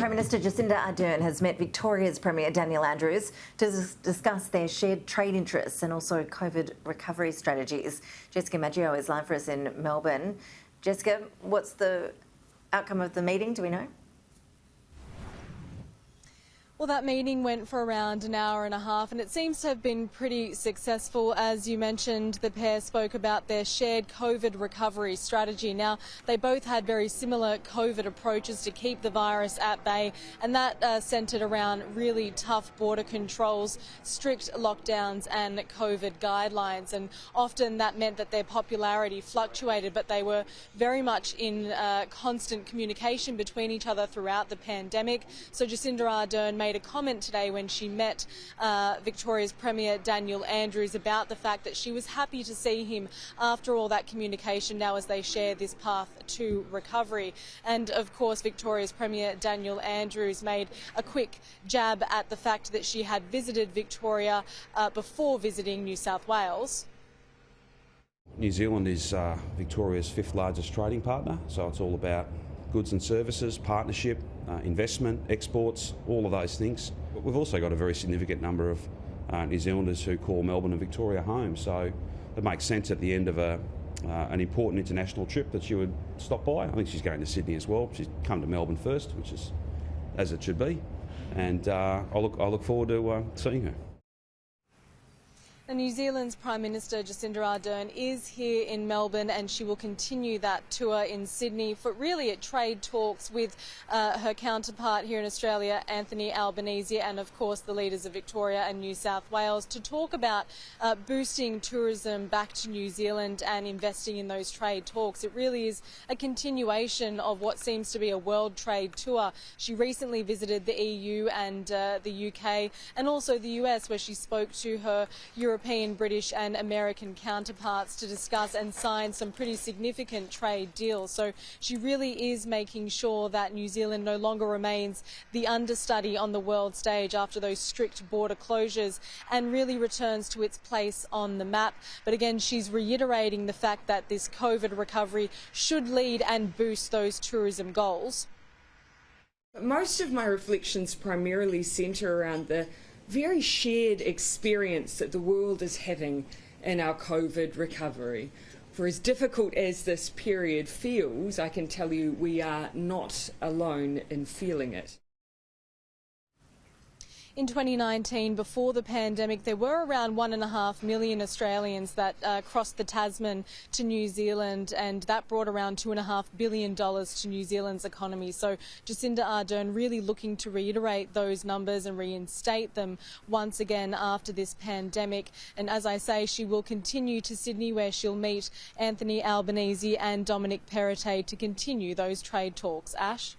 Prime Minister Jacinda Ardern has met Victoria's Premier Daniel Andrews to discuss their shared trade interests and also COVID recovery strategies. Jessica Maggio is live for us in Melbourne. Jessica, what's the outcome of the meeting? Do we know? Well, that meeting went for around an hour and a half and it seems to have been pretty successful. As you mentioned, the pair spoke about their shared COVID recovery strategy. Now, they both had very similar COVID approaches to keep the virus at bay, and that centred around really tough border controls, strict lockdowns and COVID guidelines. And often that meant that their popularity fluctuated, but they were very much in constant communication between each other throughout the pandemic. So Jacinda Ardern made a comment today when she met Victoria's Premier Daniel Andrews about the fact that she was happy to see him after all that communication now as they share this path to recovery. And of course Victoria's Premier Daniel Andrews made a quick jab at the fact that she had visited Victoria before visiting New South Wales. New Zealand is Victoria's fifth largest trading partner, so it's all about goods and services, partnership, investment, exports, all of those things. But we've also got a very significant number of New Zealanders who call Melbourne and Victoria home, so it makes sense at the end of an important international trip that she would stop by. I think she's going to Sydney as well. She's come to Melbourne first, which is as it should be, and I look forward to seeing her. And New Zealand's Prime Minister Jacinda Ardern is here in Melbourne and she will continue that tour in Sydney for really at trade talks with her counterpart here in Australia, Anthony Albanese, and of course the leaders of Victoria and New South Wales to talk about boosting tourism back to New Zealand and investing in those trade talks. It really is a continuation of what seems to be a world trade tour. She recently visited the EU and the UK and also the US, where she spoke to her European, British and American counterparts to discuss and sign some pretty significant trade deals. So she really is making sure that New Zealand no longer remains the understudy on the world stage after those strict border closures and really returns to its place on the map. But again, she's reiterating the fact that this COVID recovery should lead and boost those tourism goals. Most of my reflections primarily centre around the very shared experience that the world is having in our COVID recovery. For as difficult as this period feels, I can tell you we are not alone in feeling it. In 2019, before the pandemic, there were around 1.5 million Australians that crossed the Tasman to New Zealand, and that brought around $2.5 billion to New Zealand's economy. So Jacinda Ardern really looking to reiterate those numbers and reinstate them once again after this pandemic. And as I say, she will continue to Sydney, where she'll meet Anthony Albanese and Dominic Perrottet to continue those trade talks. Ash?